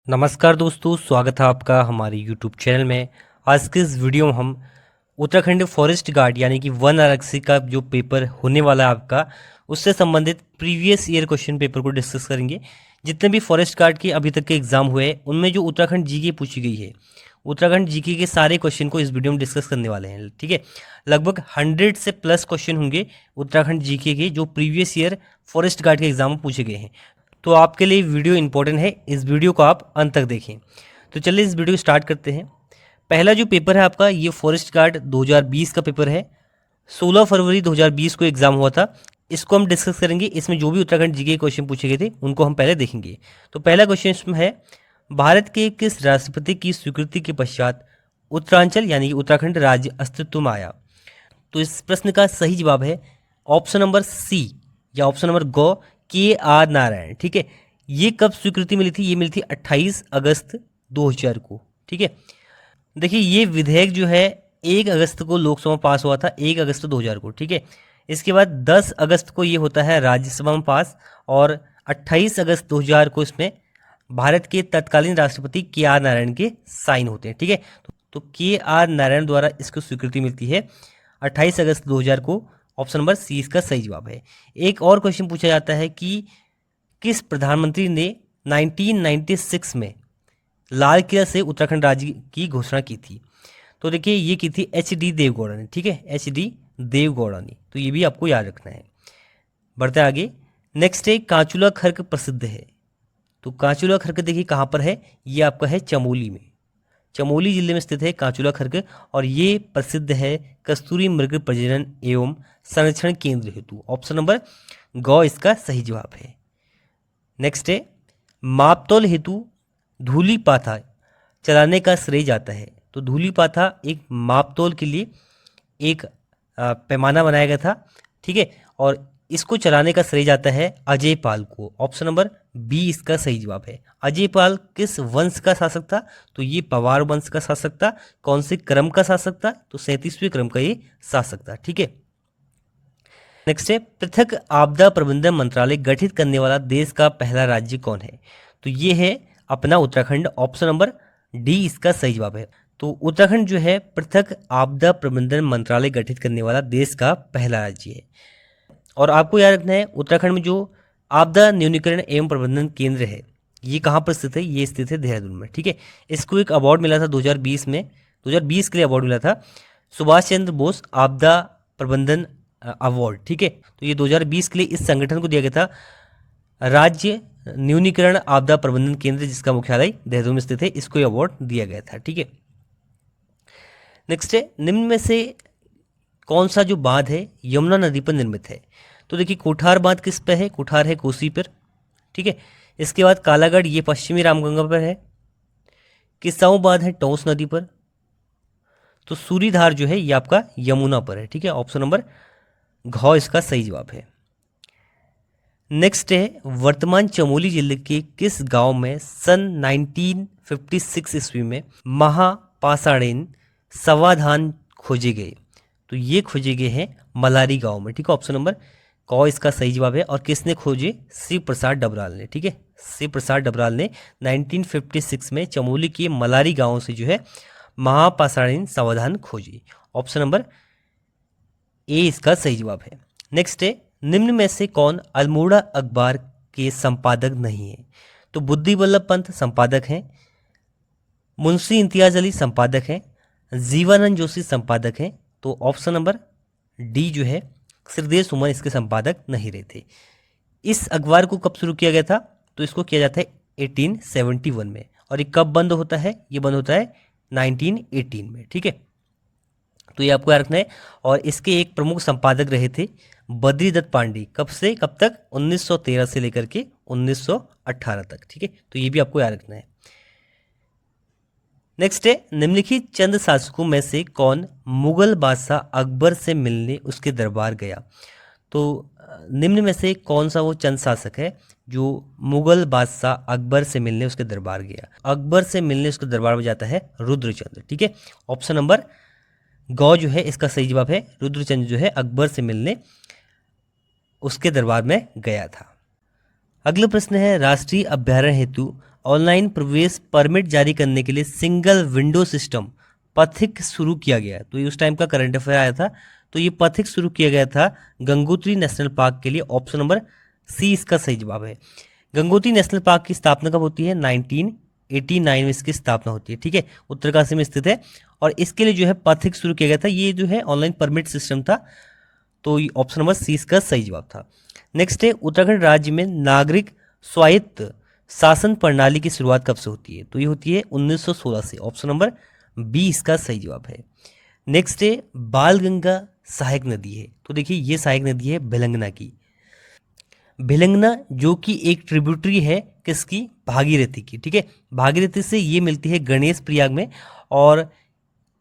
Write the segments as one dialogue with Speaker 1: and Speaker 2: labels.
Speaker 1: नमस्कार दोस्तों, स्वागत है आपका हमारे यूट्यूब चैनल में। आज के इस वीडियो में हम उत्तराखंड फॉरेस्ट गार्ड यानी कि वन आरक्षी का जो पेपर होने वाला है आपका, उससे संबंधित प्रीवियस ईयर क्वेश्चन पेपर को डिस्कस करेंगे। जितने भी फॉरेस्ट गार्ड के अभी तक के एग्जाम हुए हैं उनमें जो उत्तराखंड जीके पूछी गई है, उत्तराखंड जीके के सारे क्वेश्चन को इस वीडियो में डिस्कस करने वाले हैं। ठीक है, लगभग 100 से प्लस क्वेश्चन होंगे उत्तराखंड जीके के जो प्रीवियस ईयर फॉरेस्ट गार्ड के एग्जाम में पूछे गए हैं। तो आपके लिए वीडियो इंपॉर्टेंट है, इस वीडियो को आप अंत तक देखें। तो चलिए इस वीडियो को स्टार्ट करते हैं। पहला जो पेपर है आपका, ये फॉरेस्ट गार्ड 2020 का पेपर है। 16 फरवरी 2020 को एग्जाम हुआ था। इसको हम डिस्कस करेंगे। इसमें जो भी उत्तराखंड जीके क्वेश्चन पूछे गए थे उनको हम पहले देखेंगे। तो पहला क्वेश्चन इसमें है, भारत के किस राष्ट्रपति की स्वीकृति के पश्चात उत्तरांचल यानी कि उत्तराखंड राज्य अस्तित्व में आया? तो इस प्रश्न का सही जवाब है ऑप्शन नंबर सी या ऑप्शन नंबर गो, KR नारायण। ठीक है, ये कब स्वीकृति मिली थी? ये मिली थी 28 अगस्त 2000 को। ठीक है, देखिए ये विधेयक जो है 1 अगस्त को लोकसभा में पास हुआ था, 1 अगस्त 2000 को। ठीक है, इसके बाद 10 अगस्त को ये होता है राज्यसभा में पास, और 28 अगस्त 2000 को इसमें भारत के तत्कालीन राष्ट्रपति KR नारायण के साइन होते हैं। ठीक है, तो KR नारायण द्वारा इसको स्वीकृति मिलती है 28 अगस्त 2000 को। ऑप्शन नंबर सी इसका सही जवाब है। एक और क्वेश्चन पूछा जाता है कि किस प्रधानमंत्री ने 1996 में लाल किला से उत्तराखंड राज्य की घोषणा की थी? तो देखिए ये की थी HD देवगौड़ा ने। ठीक है, HD देवगौड़ा ने। तो ये भी आपको याद रखना है। बढ़ते आगे। नेक्स्ट है, कांचुला खर्क प्रसिद्ध है। तो कांचुला खर्क देखिए कहाँ पर है? ये आपका है चमोली में। चमोली जिले में स्थित है कांचुला खर्क, और ये प्रसिद्ध है कस्तूरी मृग प्रजनन एवं संरक्षण केंद्र हेतु। ऑप्शन नंबर गौ इसका सही जवाब है। नेक्स्ट है, मापतौल हेतु धूली पाथा चलाने का श्रेय जाता है। तो धूली पाथा एक मापतौल के लिए एक पैमाना बनाया गया था। ठीक है, और इसको चलाने का श्रेय जाता है अजय पाल को। ऑप्शन नंबर बी इसका सही जवाब है। अजय पाल किस वंश का शासक था? तो ये पवार वंश का शासक था। कौन से क्रम का शासक था? तो 37वें क्रम का ये शासक था। ठीक है, नेक्स्ट है, पृथक आपदा प्रबंधन मंत्रालय गठित करने वाला देश का पहला राज्य कौन है? तो ये है अपना उत्तराखंड। ऑप्शन नंबर डी इसका सही जवाब है। तो उत्तराखंड जो है पृथक आपदा प्रबंधन मंत्रालय गठित करने वाला देश का पहला राज्य है। और आपको याद रखना है, उत्तराखंड में जो आपदा न्यूनीकरण एवं प्रबंधन केंद्र है ये कहाँ पर स्थित है? ये स्थित है देहरादून में। ठीक है, इसको एक अवार्ड मिला था 2020 में, 2020 के लिए अवार्ड मिला था, सुभाष चंद्र बोस आपदा प्रबंधन अवार्ड। ठीक है, तो ये 2020 के लिए इस संगठन को दिया गया था। राज्य न्यूनीकरण आपदा प्रबंधन केंद्र जिसका मुख्यालय देहरादून में स्थित है, इसको ये अवार्ड दिया गया था। ठीक है, नेक्स्ट है, निम्न में से कौन सा जो बांध है यमुना नदी पर निर्मित है? तो देखिए कोठार बांध किस पे है? कोठार है कोसी पर। ठीक है, इसके बाद कालागढ़ ये पश्चिमी रामगंगा पर है। किसाऊ बांध है टोंस नदी पर। तो सूरीधार जो है ये आपका यमुना पर है। ठीक है, ऑप्शन नंबर घ इसका सही जवाब है। नेक्स्ट है, वर्तमान चमोली जिले के किस गांव में सन 1956 ईस्वी में महापाषाणेन समाधान खोजे गए? तो ये खोजे गए हैं मलारी गांव में। ठीक है, ऑप्शन नंबर क इसका सही जवाब है। और किसने खोजे? शिव प्रसाद डबराल ने। ठीक है, शिव प्रसाद डबराल ने 1956 में चमोली के मलारी गांव से जो है महापाषाणेन समाधान खोजे। ऑप्शन नंबर ए इसका सही जवाब है। नेक्स्ट है, निम्न में से कौन अल्मोड़ा अखबार के संपादक नहीं है? तो बुद्धि वल्लभ पंत संपादक हैं, मुंशी इम्तियाज अली संपादक हैं, जीवानंद जोशी संपादक हैं। तो ऑप्शन नंबर डी जो है श्रीदेव सुमन इसके संपादक नहीं रहे थे। इस अखबार को कब शुरू किया गया था? तो इसको किया जाता है 1871 में। और ये कब बंद होता है? ये बंद होता है 1918 में। ठीक है, तो ये आपको याद रखना है। और इसके एक प्रमुख संपादक रहे थे बद्रीदत्त पांडे। कब से कब तक? 1913 से लेकर के 1918 तक। ठीक है, तो ये भी आपको याद रखना है। नेक्स्ट है, निम्नलिखित चंद शासकों में से कौन मुगल बादशाह अकबर से मिलने उसके दरबार गया? तो निम्न में से कौन सा वो चंद शासक है जो मुगल बादशाह अकबर से मिलने उसके दरबार गया? अकबर से मिलने उसके दरबार में जाता है रुद्रचंद्र। ठीक है, ऑप्शन नंबर गौ जो है इसका सही जवाब है। रुद्रचंद्र जो है अकबर से मिलने उसके दरबार में गया था। अगला प्रश्न है, राष्ट्रीय अभ्यारण्य हेतु ऑनलाइन प्रवेश परमिट जारी करने के लिए सिंगल विंडो सिस्टम पथिक शुरू किया गया। तो ये उस टाइम का करंट अफेयर आया था। तो ये पथिक शुरू किया गया था गंगोत्री नेशनल पार्क के लिए। ऑप्शन नंबर सी इसका सही जवाब है। गंगोत्री नेशनल पार्क की स्थापना कब होती है? 1989 में इसकी स्थापना होती है। ठीक है, उत्तरकाशी में स्थित है और इसके लिए जो है पथिक शुरू किया गया था। ये जो है ऑनलाइन परमिट सिस्टम था। तो ये ऑप्शन नंबर सी इसका सही जवाब था। नेक्स्ट है उत्तराखंड राज्य में नागरिक स्वायत्त शासन प्रणाली की शुरुआत कब से होती है? तो ये होती है 1916 से। ऑप्शन नंबर बी इसका सही जवाब है। नेक्स्ट है बालगंगा सहायक नदी है। तो देखिए ये सहायक नदी है भिलंगना की। भिलंगना जो कि एक ट्रिब्यूटरी है किसकी? भागीरथी की। ठीक है, भागीरथी से ये मिलती है गणेश प्रयाग में और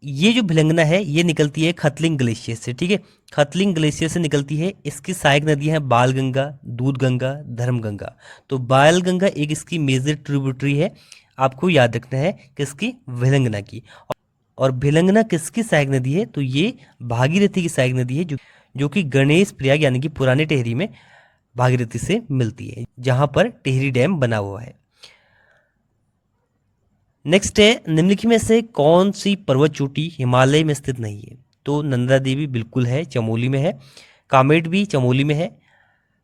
Speaker 1: ये जो भिलंगना है ये निकलती है खतलिंग ग्लेशियर से। ठीक है, खतलिंग ग्लेशियर से निकलती है। इसकी सहायक नदियां हैं बालगंगा, दूधगंगा, धर्मगंगा। तो बालगंगा एक इसकी मेजर ट्रिब्यूटरी है, आपको याद रखना है किसकी? भिलंगना की। और भिलंगना किसकी सहायक नदी है? तो ये भागीरथी की सहायक नदी है जो कि गणेश प्रयाग यानी कि पुराने टेहरी में भागीरथी से मिलती है, जहां पर टेहरी डैम बना हुआ है। नेक्स्ट है निम्नलिखित में से कौन सी पर्वत चोटी हिमालय में स्थित नहीं है? तो नंदा देवी बिल्कुल है, चमोली में है। कामेट भी चमोली में है।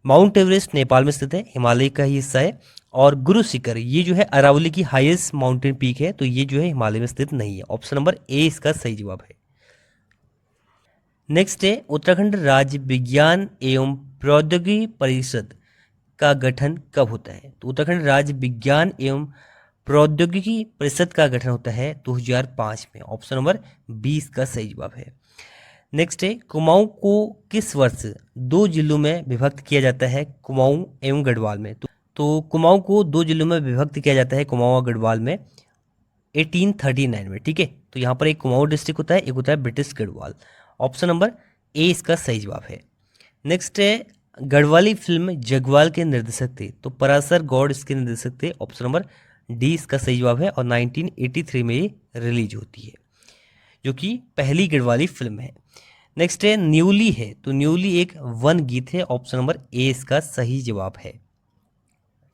Speaker 1: माउंट एवरेस्ट नेपाल में स्थित है, हिमालय का ही हिस्सा है। और गुरु शिखर ये जो है अरावली की हाईएस्ट माउंटेन पीक है, तो ये जो है हिमालय में स्थित नहीं है। ऑप्शन नंबर ए इसका सही जवाब है। नेक्स्ट है उत्तराखंड राज्य विज्ञान एवं प्रौद्योगिकी परिषद का गठन कब होता है? तो उत्तराखंड राज्य विज्ञान एवं प्रौद्योगिकी परिषद का गठन होता है 2005 में। ऑप्शन नंबर 20 का सही जवाब है। नेक्स्ट है कुमाऊं को किस वर्ष दो जिलों में विभक्त किया जाता है? कुमाऊं एवं गढ़वाल में। तो कुमाऊं को दो जिलों में विभक्त किया जाता है कुमाऊं और गढ़वाल में 1839 में। ठीक है, तो यहाँ पर एक कुमाऊं डिस्ट्रिक्ट होता है, एक होता है British Garhwal. Option number A इसका सही जवाब है। नेक्स्ट है गढ़वाली फिल्म जगवाल के निर्देशक थे? तो पराशर गौड़ इसके निर्देशक थे। ऑप्शन नंबर डी इसका सही जवाब है। और 1983 में ये रिलीज होती है, जो कि पहली गढ़वाली फिल्म है। नेक्स्ट है न्यूली है। तो न्यूली एक वन गीत है। ऑप्शन नंबर ए इसका सही जवाब है।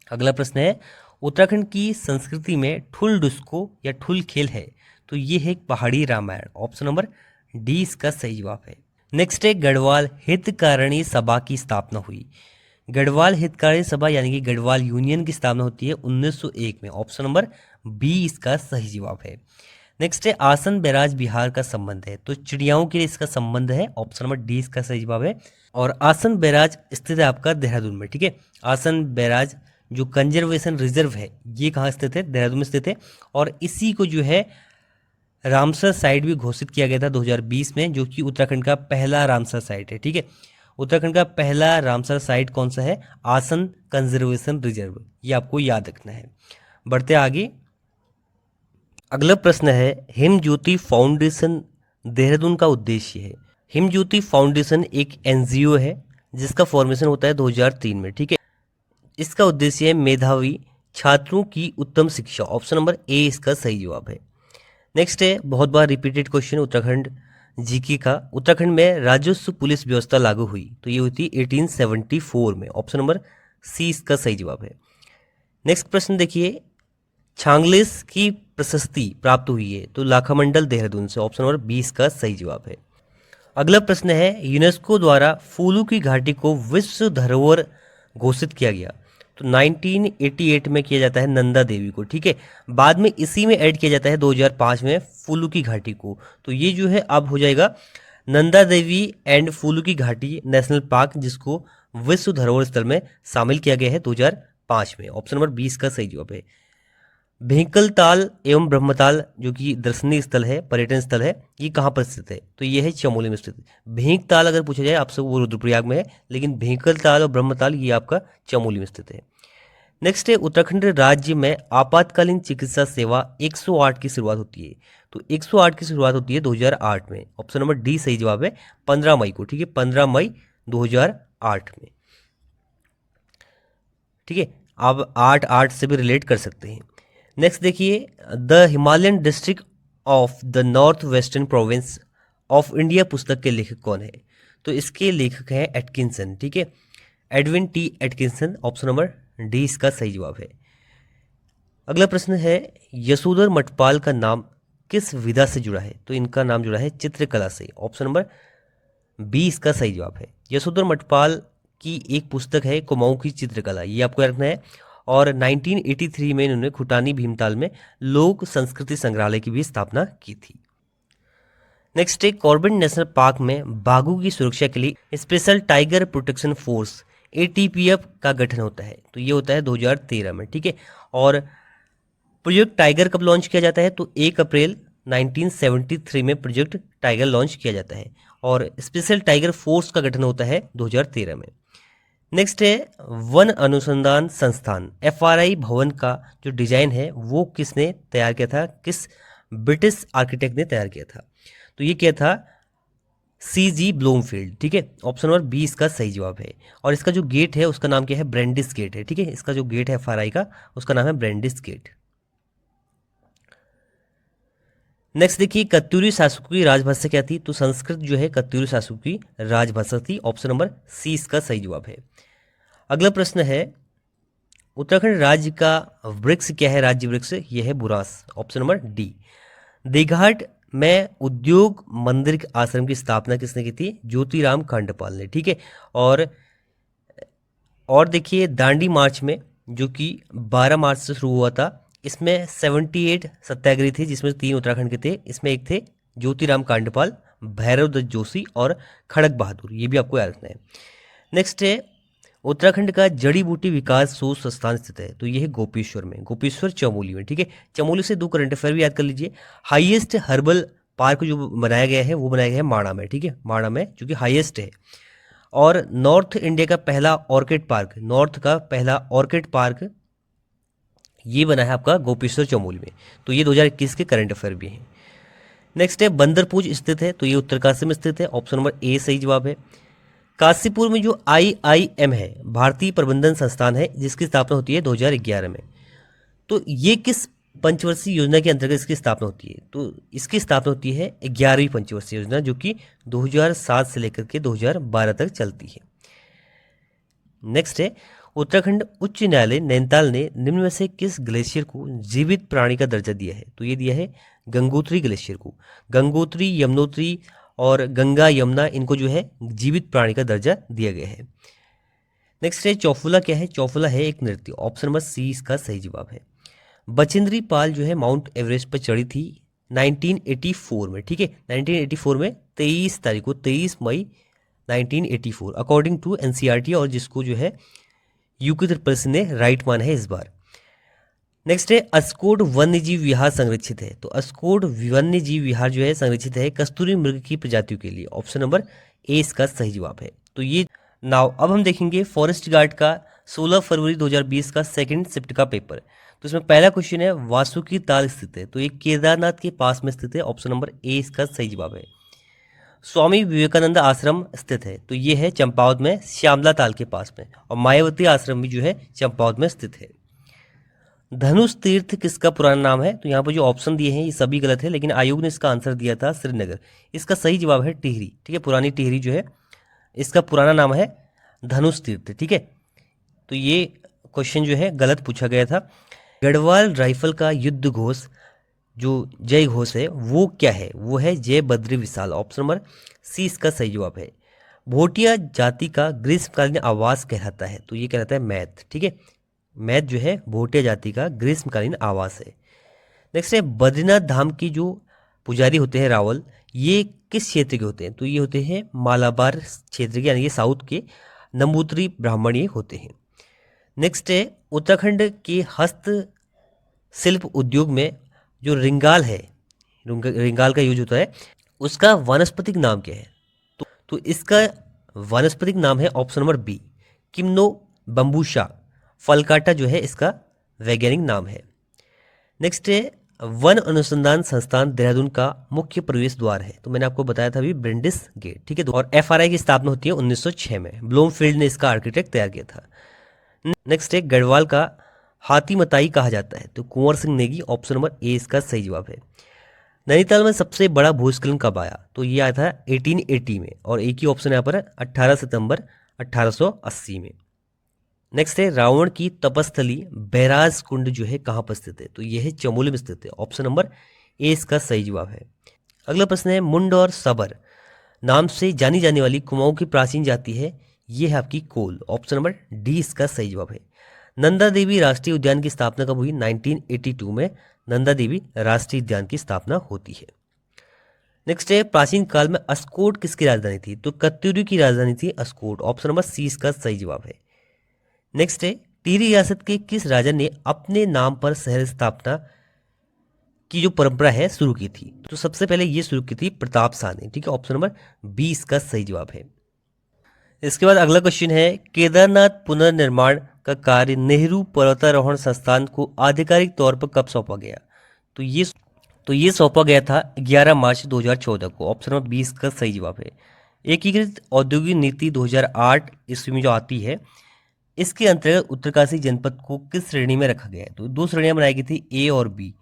Speaker 1: अगला प्रश्न है उत्तराखंड की संस्कृति में ठुल डुस्को या ठुल खेल है? तो ये है एक पहाड़ी रामायण। ऑप्शन नंबर डी इसका सही जवाब है। नेक्स्ट है गढ़वाल हितकारिणी सभा की स्थापना हुई? गढ़वाल हितकारिणी सभा यानी कि गढ़वाल यूनियन की स्थापना होती है 1901 में। ऑप्शन नंबर बी इसका सही जवाब है। नेक्स्ट है आसन बैराज बिहार का संबंध है? तो चिड़ियाओं के लिए इसका संबंध है। ऑप्शन नंबर डी इसका सही जवाब है। और आसन बैराज स्थित है आपका देहरादून में। ठीक है, आसन बैराज जो कंजर्वेशन रिजर्व है ये कहाँ स्थित है? देहरादून में स्थित है। और इसी को जो है रामसर साइट भी घोषित किया गया था 2020 में, जो कि उत्तराखंड का पहला रामसर साइट है। ठीक है, उत्तराखंड का पहला रामसर साइट कौन सा है? आसन कंजर्वेशन रिजर्व, ये आपको याद रखना है। बढ़ते आगे, अगला प्रश्न है हिम ज्योति फाउंडेशन देहरादून का उद्देश्य है? हिम ज्योति फाउंडेशन एक एनजीओ है जिसका फॉर्मेशन होता है 2003 में। ठीक है, इसका उद्देश्य है मेधावी छात्रों की उत्तम शिक्षा। ऑप्शन नंबर ए इसका सही जवाब है। नेक्स्ट है बहुत बार रिपीटेड क्वेश्चन उत्तराखंड जीके का, उत्तराखंड में राजस्व पुलिस व्यवस्था लागू हुई? तो ये हुई थी 1874 में। ऑप्शन नंबर सी इसका सही जवाब है। नेक्स्ट प्रश्न देखिए छांगलेस की प्रशस्ति प्राप्त हुई है? तो लाखामंडल देहरादून से। ऑप्शन नंबर 20 का सही जवाब है। अगला प्रश्न है यूनेस्को द्वारा फूलों की घाटी को विश्व धरोहर घोषित किया गया? तो 1988 में किया जाता है नंदा देवी को। ठीक है, बाद में इसी में ऐड किया जाता है 2005 में फूलों की घाटी को। तो ये जो है अब हो जाएगा नंदा देवी एंड फूलों की घाटी नेशनल पार्क, जिसको विश्व धरोहर स्थल में शामिल किया गया है 2005 में। ऑप्शन नंबर 20 का सही जवाब है। भेंकल ताल एवं ब्रह्मताल जो कि दर्शनीय स्थल है, पर्यटन स्थल है, ये कहाँ पर स्थित है? तो ये है चमोली में स्थित है। भेंक ताल अगर पूछा जाए आपसे वो रुद्रप्रयाग में है, लेकिन भेंकल ताल और ब्रह्मताल ये आपका चमोली में स्थित है। नेक्स्ट है उत्तराखंड राज्य में आपातकालीन चिकित्सा सेवा 108 की शुरुआत होती है? तो 108 की शुरुआत होती है 2008 में। ऑप्शन नंबर डी सही जवाब है, 15 मई को। ठीक है, 15 मई 2008 में। ठीक है, आप 8-8 से भी रिलेट कर सकते हैं। नेक्स्ट देखिए the Himalayan district of the north western province of India पुस्तक के लेखक कौन है? तो इसके लेखक हैं एटकिंसन। ठीक है, Edwin T Atkinson. Option number D इसका सही जवाब है। अगला प्रश्न है, यशोधर मठपाल का नाम किस विधा से जुड़ा है? तो इनका नाम जुड़ा है चित्रकला से। ऑप्शन नंबर बी इसका सही जवाब है। यशोधर मठपाल की एक पुस्तक है कुमाऊं की चित्रकला, ये आपको याद रखना है। और 1983 में इन्होंने खुटानी भीमताल में लोक संस्कृति संग्रहालय की भी स्थापना की थी। नेक्स्ट है, कॉर्बेट नेशनल पार्क में बाघों की सुरक्षा के लिए स्पेशल टाइगर प्रोटेक्शन फोर्स एटीपीएफ का गठन होता है। तो ये होता है 2013 में, ठीक है। और प्रोजेक्ट टाइगर कब लॉन्च किया जाता है? तो 1 अप्रैल 1973 में प्रोजेक्ट टाइगर लॉन्च किया जाता है और स्पेशल टाइगर फोर्स का गठन होता है 2013 में। नेक्स्ट है, वन अनुसंधान संस्थान एफआरआई भवन का जो डिजाइन है वो किसने तैयार किया था? किस ब्रिटिश आर्किटेक्ट ने तैयार किया था? तो ये क्या था? CG ब्लूमफील्ड, ठीक है। ऑप्शन नंबर बी इसका सही जवाब है। और इसका जो गेट है उसका नाम क्या है? ब्रेंडिस गेट है, ठीक है। इसका जो गेट है एफआरआई का उसका नाम है ब्रेंडिस गेट। नेक्स्ट देखिए, कत्यूरी शासकों की राजभाषा क्या थी? तो संस्कृत जो है कत्यूरी शासकों की राजभाषा थी। ऑप्शन नंबर सी इसका सही जवाब है। अगला प्रश्न है, उत्तराखंड राज्य का वृक्ष क्या है? राज्य वृक्ष यह है बुरांस। Option number D. देघाट में उद्योग मंदिर आश्रम की स्थापना किसने की थी? ज्योतिराम खांडेपाल ने, ठीक है। और देखिए, दांडी मार्च में जो कि 12 मार्च से शुरू हुआ था, इसमें 78 सत्याग्रही थे जिसमें 3 उत्तराखंड के थे। इसमें एक थे ज्योतिराम कांडपाल, भैरव दत्त जोशी और खड़क बहादुर, ये भी आपको याद रखना है। नेक्स्ट है, उत्तराखंड का जड़ी बूटी विकास शोध संस्थान स्थित है। तो ये है गोपेश्वर में, गोपेश्वर चमोली में, ठीक है। चमोली से 2 करंट अफेयर भी याद कर लीजिए। हाईएस्ट हर्बल पार्क जो बनाया गया है वो बनाया गया है माणा में, ठीक है। माणा में जो कि हाईएस्ट है। और नॉर्थ इंडिया का पहला ऑर्किड पार्क, नॉर्थ का पहला ऑर्किड पार्क ये बना है आपका गोपेश्वर चमोली में। तो ये 2021 के करंट अफेयर भी हैं। नेक्स्ट है, बंदरपूज स्थित है। तो ये उत्तरकाशी में स्थित है। ऑप्शन नंबर ए सही जवाब है। काशीपुर में जो IIM है, भारतीय प्रबंधन संस्थान है, जिसकी स्थापना होती है 2011 में। तो ये किस पंचवर्षीय योजना के अंतर्गत इसकी स्थापना होती है? तो इसकी स्थापना होती है 11वीं पंचवर्षीय योजना, जो कि 2007 से लेकर के 2012 तक चलती है। नेक्स्ट है, उत्तराखंड उच्च न्यायालय नैनीताल ने निम्न में से किस ग्लेशियर को जीवित प्राणी का दर्जा दिया है? तो ये दिया है गंगोत्री ग्लेशियर को। गंगोत्री, यमुनोत्री और गंगा यमुना, इनको जो है जीवित प्राणी का दर्जा दिया गया है। नेक्स्ट है, चौफुला क्या है? चौफुला है एक नृत्य। ऑप्शन नंबर सी इसका सही जवाब है। बचेंद्री पाल जो है माउंट एवरेस्ट पर चढ़ी थी 1984 में, ठीक है। 1984 में 23 तारीख को, 23 मई 1984 अकॉर्डिंग टू NCERT, और जिसको जो है यूके त्रिपल सी ने राइट माना है इस बार। नेक्स्ट है, अस्कोड वन्यजीव विहार संरक्षित है। तो अस्कोड वन्यजीव विहार जो है संरक्षित है कस्तूरी मृग की प्रजातियों के लिए। ऑप्शन नंबर ए इसका सही जवाब है। तो ये नाउ अब हम देखेंगे फॉरेस्ट गार्ड का 16 फरवरी 2020 का सेकंड शिफ्ट का पेपर। तो इसमें पहला क्वेश्चन है, वासुकी ताल स्थित है। तो ये केदारनाथ के पास में स्थित है। ऑप्शन नंबर ए इसका सही जवाब है। स्वामी विवेकानंद आश्रम स्थित है। तो ये है चंपावत में, श्यामला ताल के पास में। और मायावती आश्रम भी जो है चंपावत में स्थित है। धनुष तीर्थ किसका पुराना नाम है? तो यहाँ पर जो ऑप्शन दिए हैं ये सभी गलत है, लेकिन आयोग ने इसका आंसर दिया था श्रीनगर। इसका सही जवाब है टिहरी, ठीक है। पुरानी टिहरी जो है इसका पुराना नाम है धनुष तीर्थ, ठीक है। तो ये क्वेश्चन जो है गलत पूछा गया था। गढ़वाल राइफल का युद्ध घोष जो जय घोष है वो क्या है? वो है जय Badri Vishal. Option number C इसका सही जवाब है। भोटिया जाति का ग्रीष्मकालीन आवास कहलाता है। तो ये कहलाता है मैथ, ठीक है। मैथ जो है भोटिया जाति का ग्रीष्मकालीन आवास है। नेक्स्ट है, बद्रीनाथ धाम की जो पुजारी होते हैं रावल, ये किस क्षेत्र के होते हैं? तो ये होते हैं मालाबार क्षेत्र के, यानी कि साउथ के नंबूतरी ब्राह्मण ये होते हैं। नेक्स्ट है, उत्तराखंड के हस्त शिल्प उद्योग में जो रिंगाल है, रिंगाल का यूज होता है, उसका वानस्पतिक नाम क्या है? तो इसका वानस्पतिक नाम है ऑप्शन नंबर बी, किम्नो बम्बूशा। फलकाटा जो है इसका वैज्ञानिक नाम है। नेक्स्ट है, वन अनुसंधान संस्थान देहरादून का मुख्य प्रवेश द्वार है। तो मैंने आपको बताया था अभी ब्रेंडिस गेट, ठीक है। और FRI की स्थापना होती है 1906 में। ब्लूमफील्ड ने इसका आर्किटेक्ट तैयार किया था। नेक्स्ट है, गढ़वाल का हाथी मताई कहा जाता है। तो Kunwar Singh Negi. Option number A इसका सही जवाब है। नैनीताल में सबसे बड़ा भूस्खलन कब आया? तो ये आया था 1880 में। और एक ही ऑप्शन यहाँ पर है 18 सितंबर 1880 में। नेक्स्ट है रावण की तपस्थली बैराज कुंड जो है कहाँ पर स्थित है, तो यह है चमोली में स्थित है। ऑप्शन नंबर ए इसका सही जवाब है। अगला प्रश्न है मुंड और सबर नाम से जानी जाने वाली कुमाऊं की प्राचीन जाति है, ये है आपकी कोल। ऑप्शन नंबर डी इसका सही जवाब है। नंदा देवी राष्ट्रीय उद्यान की स्थापना कब हुई, 1982 में नंदा देवी राष्ट्रीय उद्यान की स्थापना होती है। नेक्स्ट है प्राचीन काल में अस्कोट किसकी राजधानी थी, तो कत्यूरी की राजधानी थी अस्कोट। ऑप्शन नंबर सी इसका सही जवाब है। नेक्स्ट है टिहरी रियासत के किस राजा ने अपने नाम पर शहर स्थापना की जो परंपरा है शुरू की थी, तो सबसे पहले ये शुरू की थी प्रताप शाह ने, ठीक है। ऑप्शन नंबर बी इसका सही जवाब है। इसके बाद अगला क्वेश्चन है केदारनाथ पुनर्निर्माण का कार्य नेहरू पर्वतारोहण संस्थान को आधिकारिक तौर पर कब सौंपा गया, तो ये सौंपा गया था 11 मार्च 2014 को। ऑप्शन नंबर 20 का सही जवाब है। एकीकृत औद्योगिक नीति 2008 ईस्वी में जो आती है, इसके अंतर्गत उत्तरकाशी जनपद को किस श्रेणी में रखा गया है, तो दो श्रेणियां बनाई गई थी, ए और बी।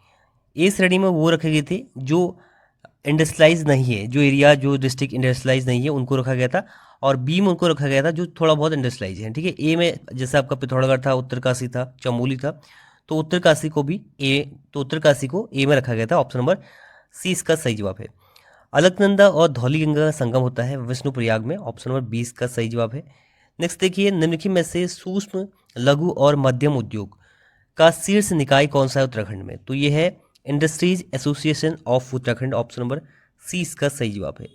Speaker 1: ए श्रेणी में वो रखे गए थे जो इंडस्ट्रियलाइज नहीं है, जो एरिया जो डिस्ट्रिक्ट इंडस्ट्रियलाइज नहीं है उनको रखा गया था, और बी में उनको रखा गया था जो थोड़ा बहुत इंडस्ट्रियलाइज है, ठीक है। ए में जैसे आपका पिथौरागढ़ था, उत्तरकाशी था, चमोली था, तो उत्तरकाशी को भी उत्तरकाशी को ए में रखा गया था। ऑप्शन नंबर सी इसका सही जवाब है। अलकनंदा और धौलीगंगा का संगम होता है विष्णुप्रयाग में। ऑप्शन नंबर 20 का सही जवाब है। नेक्स्ट देखिए निम्नलिखित में से सूक्ष्म लघु और मध्यम उद्योग का शीर्ष निकाय कौन सा है उत्तराखंड में, तो ये है industries association of Uttarakhand. Option number C इसका सही जवाब है।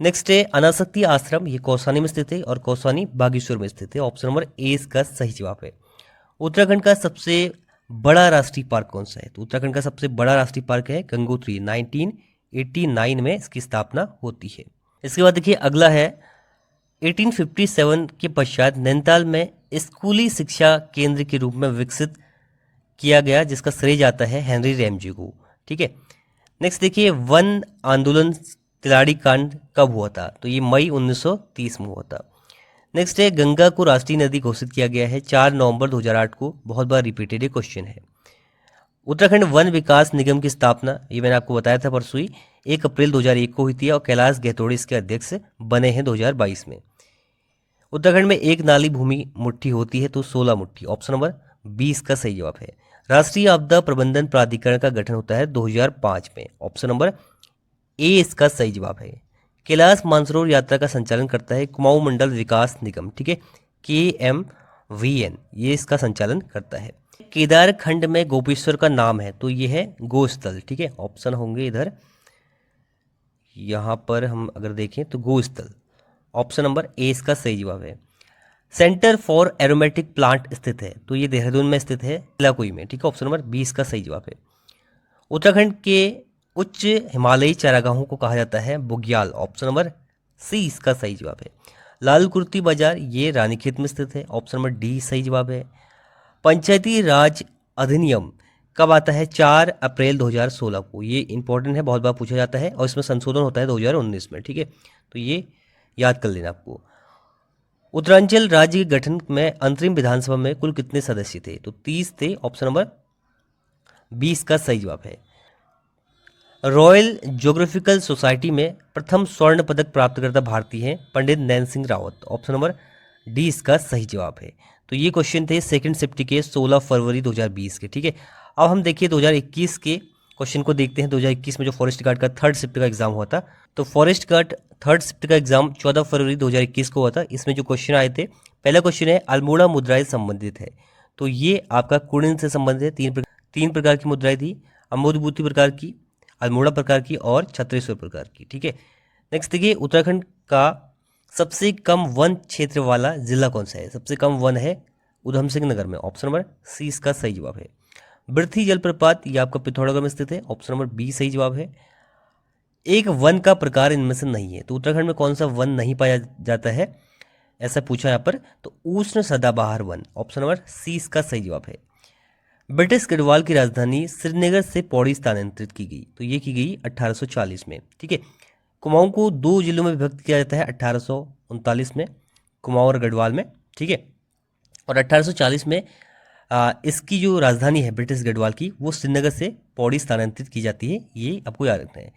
Speaker 1: नेक्स्ट है अनासक्ति आश्रम, ये कौसानी में स्थित है और कौसानी बागेश्वर में स्थित है। ऑप्शन नंबर ए इसका सही जवाब है। उत्तराखंड का सबसे बड़ा राष्ट्रीय पार्क कौन सा है, तो उत्तराखंड का सबसे बड़ा राष्ट्रीय पार्क है गंगोत्री। 1989 में इसकी स्थापना होती है। इसके बाद देखिए अगला है 1857 के पश्चात नैनीताल में स्कूली शिक्षा केंद्र के रूप में विकसित किया गया, जिसका श्रेय जाता है हेनरी रैमजे को, ठीक है। नेक्स्ट देखिए वन आंदोलन तिलाड़ी कांड कब हुआ था, तो ये मई 1930 में हुआ था। नेक्स्ट है गंगा को राष्ट्रीय नदी घोषित किया गया है 4 नवंबर 2008 को। बहुत बार रिपीटेड ये क्वेश्चन है। उत्तराखंड वन विकास निगम की स्थापना, ये मैंने आपको बताया था परसों ही, 1 अप्रैल 2001 को हुई थी और कैलाश गहतोड़ी इसके अध्यक्ष बने हैं 2022 में। उत्तराखंड में एक नाली भूमि मुट्ठी होती है, तो 16 मुट्ठी। ऑप्शन नंबर 20 का सही जवाब है। राष्ट्रीय आपदा प्रबंधन प्राधिकरण का गठन होता है 2005 में। ऑप्शन नंबर ए इसका सही जवाब है। कैलाश मानसरोवर यात्रा का संचालन करता है कुमाऊं मंडल विकास निगम, ठीक है, KMVN, ये इसका संचालन करता है। केदार खंड में गोपेश्वर का नाम है, तो ये है गोस्थल, ठीक है। ऑप्शन होंगे इधर, यहाँ पर हम अगर देखें तो गोस्थल। ऑप्शन नंबर ए इसका सही जवाब है। सेंटर फॉर एरोमेटिक प्लांट स्थित है, तो ये देहरादून में स्थित है, इलाकोई में, ठीक है। ऑप्शन नंबर 20 का सही जवाब है। उत्तराखंड के उच्च हिमालयी चारागाहों को कहा जाता है बुग्याल। ऑप्शन नंबर सी इसका सही जवाब है। लाल कुर्ती बाजार ये रानीखेत में स्थित है। ऑप्शन नंबर डी सही जवाब है। पंचायती राज अधिनियम कब आता है, 4 अप्रैल 2016 को। ये इंपॉर्टेंट है, बहुत बार पूछा जाता है, और इसमें संशोधन होता है 2019 में, ठीक है, तो ये याद कर लेना आपको। उत्तरांचल राज्य के गठन में अंतरिम विधानसभा में कुल कितने सदस्य थे, तो 30 थे। ऑप्शन नंबर 20 का सही जवाब है। रॉयल ज्योग्राफिकल सोसाइटी में प्रथम स्वर्ण पदक प्राप्तकर्ता भारतीय हैं Pandit Nain Singh Rawat. Option number D इसका सही जवाब है। तो ये क्वेश्चन थे सेकंड शिफ्ट के 16 फरवरी 2020 के, ठीक है। अब हम देखिए 2021 के क्वेश्चन को देखते हैं। 2021 में जो फॉरेस्ट गार्ड का थर्ड शिफ्ट का एग्जाम हुआ था, तो फॉरेस्ट गार्ड थर्ड शिफ्ट का एग्जाम 14 फरवरी 2021 को हुआ था। इसमें जो क्वेश्चन आए थे, पहला क्वेश्चन है अल्मोड़ा मुद्राएं संबंधित है, तो ये आपका कुड़िन से संबंधित है। तीन प्रकार की मुद्राएं थी, अमोदभूति प्रकार की, अल्मोड़ा प्रकार की और छत्तीसगढ़ प्रकार की, ठीक है। नेक्स्ट देखिए उत्तराखंड का सबसे कम वन क्षेत्र वाला जिला कौन सा है, सबसे कम वन है उधम सिंह नगर में। ऑप्शन नंबर सी इसका सही जवाब है। बिरथी जलप्रपात ये आपका पिथौरागढ़ में स्थित है। ऑप्शन नंबर बी सही जवाब है। एक वन का प्रकार इनमें से नहीं है, तो उत्तराखंड में कौन सा वन नहीं पाया जाता है, ऐसा पूछा यहाँ पर, तो उष्ण सदाबहार वन। ऑप्शन नंबर सी इसका सही जवाब है। ब्रिटिश गढ़वाल की राजधानी श्रीनगर से पौड़ी स्थानांतरित की गई, तो ये की गई 1840 में, ठीक है। कुमाऊं को 2 जिलों में विभक्त किया जाता है 1839 में, कुमाऊं और गढ़वाल में, ठीक है। और 1840 में इसकी जो राजधानी है ब्रिटिश गढ़वाल की, वो श्रीनगर से पौड़ी स्थानांतरित की जाती है, ये आपको याद रखना है।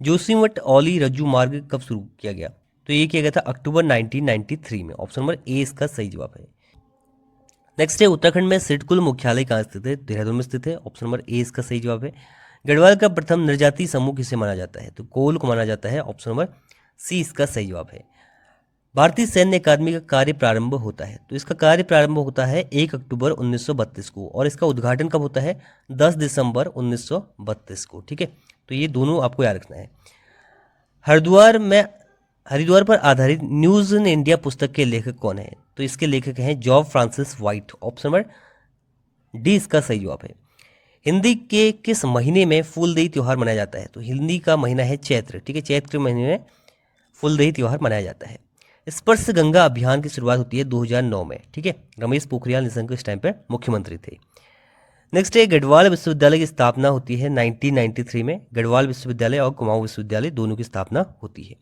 Speaker 1: जोशीमठ औली रज्जू मार्ग कब शुरू किया गया, तो ये किया गया था अक्टूबर 1993 में। ऑप्शन नंबर ए इसका सही जवाब है। नेक्स्ट है उत्तराखंड में सिडकुल मुख्यालय कहाँ स्थित है? देहरादून में स्थित है। ऑप्शन नंबर ए इसका सही जवाब है। गढ़वाल का प्रथम नरजाति समूह किसे माना जाता है? तो कोल को माना जाता है। ऑप्शन नंबर सी इसका सही जवाब है। भारतीय सैन्य अकादमी का कार्य प्रारंभ होता है? तो इसका कार्य प्रारंभ होता है 1 अक्टूबर 1932 को, और इसका उद्घाटन कब होता है? 10 दिसंबर 1932 को। ठीक है, तो ये दोनों आपको याद रखना है। हरिद्वार पर आधारित न्यूज़ इन इंडिया पुस्तक के लेखक कौन है? तो इसके लेखक हैं job Francis white. Option number D इसका सही जवाब है। हिंदी के किस महीने में फूलदेई त्योहार मनाया जाता है? तो हिंदी का महीना है चैत्र। ठीक है, चैत्र के महीने में फूलदेई त्योहार मनाया जाता है। स्पर्श गंगा अभियान की शुरुआत होती है 2009 में। ठीक है, रमेश पोखरियाल निशंक इस टाइम पर मुख्यमंत्री थे। नेक्स्ट है गढ़वाल विश्वविद्यालय की स्थापना होती है 1993 में। गढ़वाल विश्वविद्यालय और कुमाऊं विश्वविद्यालय दोनों की स्थापना होती है।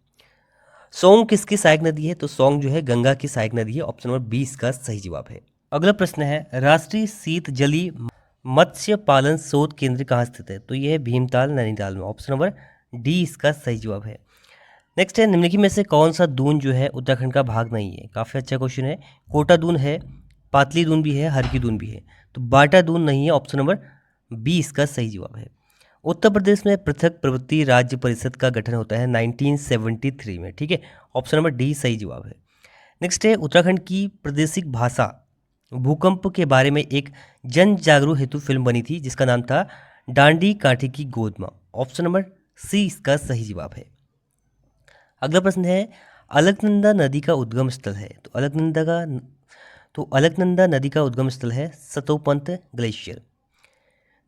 Speaker 1: सोंग किसकी सहायक नदी है? तो सोंग जो है गंगा की सहायक नदी है। ऑप्शन नंबर 20 का सही जवाब है। अगला प्रश्न है राष्ट्रीय शीत जली मत्स्य पालन शोध केंद्र कहाँ स्थित है? तो यह है भीमताल नैनीताल में। ऑप्शन नंबर डी इसका सही जवाब है। नेक्स्ट है निम्नलिखित में से कौन सा दून जो है उत्तराखंड का भाग नहीं है? काफ़ी अच्छा क्वेश्चन है। कोटा दून है, पातली दून भी है, हरकी दून भी है, तो बाटा दून नहीं है। ऑप्शन नंबर बी इसका सही जवाब है। उत्तर प्रदेश में पृथक प्रवृत्ति राज्य परिषद का गठन होता है 1973 में। ठीक है, ऑप्शन नंबर डी सही जवाब है। नेक्स्ट है उत्तराखंड की प्रादेशिक भाषा भूकंप के बारे में एक जन जागरूक हेतु फिल्म बनी थी जिसका नाम था डांडी कांठे की गोद माँ। ऑप्शन नंबर सी इसका सही जवाब है। अगला प्रश्न है अलकनंदा नदी का उद्गम स्थल है? तो अलकनंदा नदी का उद्गम स्थल है सतोपंत ग्लेशियर।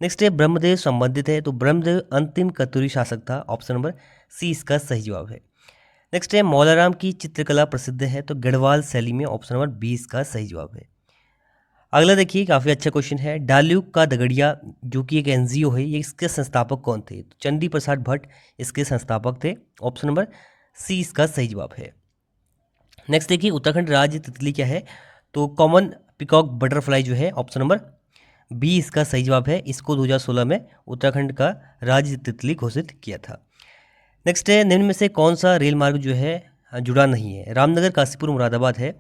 Speaker 1: नेक्स्ट है ब्रह्मदेव संबंधित है? तो ब्रह्मदेव अंतिम कतुरी शासक था। ऑप्शन नंबर सी इसका सही जवाब है। नेक्स्ट है मौलाराम की चित्रकला प्रसिद्ध है? तो गढ़वाल शैली में। ऑप्शन नंबर 20 का सही जवाब है। अगला देखिए काफ़ी अच्छा क्वेश्चन है डाल्यूक का दगड़िया जो कि एक एनजीओ है, ये इसके संस्थापक कौन थे? तो चंडी प्रसाद भट्ट इसके संस्थापक थे। ऑप्शन नंबर सी इसका सही जवाब है। नेक्स्ट देखिए उत्तराखंड राज्य तितली क्या है? तो कॉमन पिकॉक बटरफ्लाई जो है। ऑप्शन नंबर बी इसका सही जवाब है। इसको 2016 में उत्तराखंड का राज्य तितली घोषित किया था। नेक्स्ट है निम्न में से कौन सा रेल मार्ग जो है जुड़ा नहीं है? रामनगर काशीपुर मुरादाबाद है,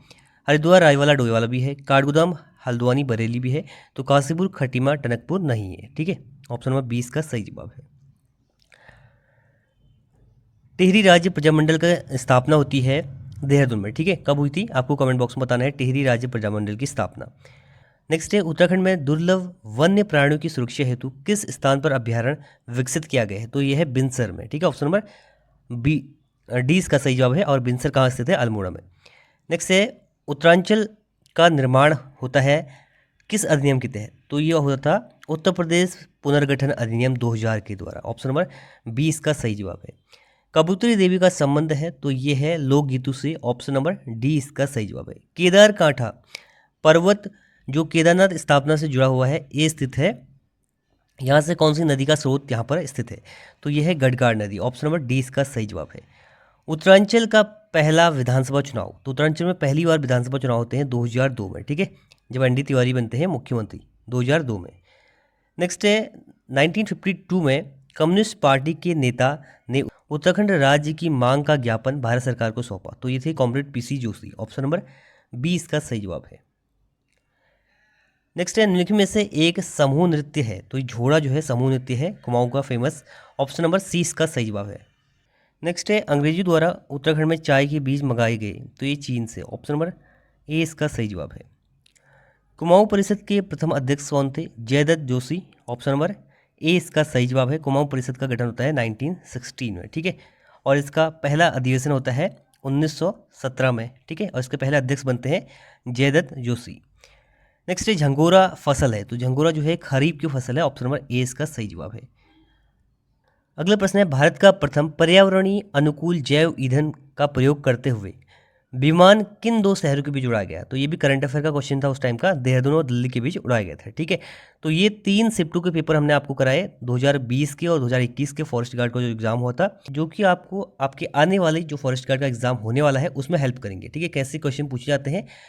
Speaker 1: हरिद्वार रायवाला डोईवाला भी है, काठगोदाम हल्द्वानी बरेली भी है, तो काशीपुर खटीमा टनकपुर नहीं है। ठीक है, ऑप्शन नंबर 20 का सही जवाब है। टिहरी राज्य प्रजामंडल का स्थापना होती है देहरादून में। ठीक है, कब हुई थी आपको कमेंट बॉक्स में बताना है टिहरी राज्य प्रजामंडल की स्थापना। नेक्स्ट है उत्तराखंड में दुर्लभ वन्य प्राणियों की सुरक्षा हेतु किस स्थान पर अभ्यारण्य विकसित किया गया है? तो यह है बिनसर में। ठीक है, ऑप्शन नंबर बी डी इसका सही जवाब है। और बिनसर कहाँ स्थित है? अल्मोड़ा में। नेक्स्ट है उत्तरांचल का निर्माण होता है किस अधिनियम के तहत? तो यह होता था उत्तर प्रदेश पुनर्गठन अधिनियम 2000 के द्वारा। ऑप्शन नंबर बी इसका सही जवाब है। कबूतरी देवी का संबंध है? तो ये है लोकगीतों से। ऑप्शन नंबर डी इसका सही जवाब है। केदार कांठा पर्वत जो केदारनाथ स्थापना से जुड़ा हुआ है, ये स्थित है यहाँ से कौन सी नदी का स्रोत यहाँ पर स्थित है? तो यह है गडगाड़ नदी। ऑप्शन नंबर डी इसका सही जवाब है। उत्तरांचल का पहला विधानसभा चुनाव, तो उत्तरांचल में पहली बार विधानसभा चुनाव होते हैं 2002 में। ठीक है, जब एन डी तिवारी बनते हैं मुख्यमंत्री 2002 में। नेक्स्ट है 1952 में कम्युनिस्ट पार्टी के नेता ने उत्तराखंड राज्य की मांग का ज्ञापन भारत सरकार को सौंपा, तो ये थे comrade PC Joshi. Option number B इसका सही जवाब है। नेक्स्ट है निम्नलिखित में से एक समूह नृत्य है? तो ये झोड़ा जो है समूह नृत्य है कुमाऊं का फेमस। ऑप्शन नंबर सी इसका सही जवाब है। नेक्स्ट है अंग्रेजी द्वारा उत्तराखंड में चाय के बीज मंगाए गए, तो ये चीन से। ऑप्शन नंबर ए इसका सही जवाब है। कुमाऊं परिषद के प्रथम अध्यक्ष कौन थे? Jaydatt Joshi. Option number A इसका सही जवाब है। कुमाऊं परिषद का गठन होता है 1916 में। ठीक है, और इसका पहला अधिवेशन होता है 1917 में। ठीक है, और इसके पहले अध्यक्ष बनते हैं जयदत्त जोशी। नेक्स्ट है झंगोरा फसल है? तो झंगोरा जो है खरीफ की फसल है। ऑप्शन नंबर ए इसका सही जवाब है। अगला प्रश्न है भारत का प्रथम पर्यावरणीय अनुकूल जैव ईंधन का प्रयोग करते हुए विमान किन दो शहरों के बीच उड़ाया गया? तो ये भी करंट अफेयर का क्वेश्चन था उस टाइम का। देहरादून और दिल्ली के बीच उड़ाया गया था। ठीक है, तो ये 3 शिफ्टों के पेपर हमने आपको कराए 2020 के और 2021 के फॉरेस्ट गार्ड का जो एग्जाम हुआ था, जो कि आपको आपके आने वाले जो फॉरेस्ट गार्ड का एग्जाम होने वाला है उसमें हेल्प करेंगे। ठीक है, कैसे क्वेश्चन पूछे जाते हैं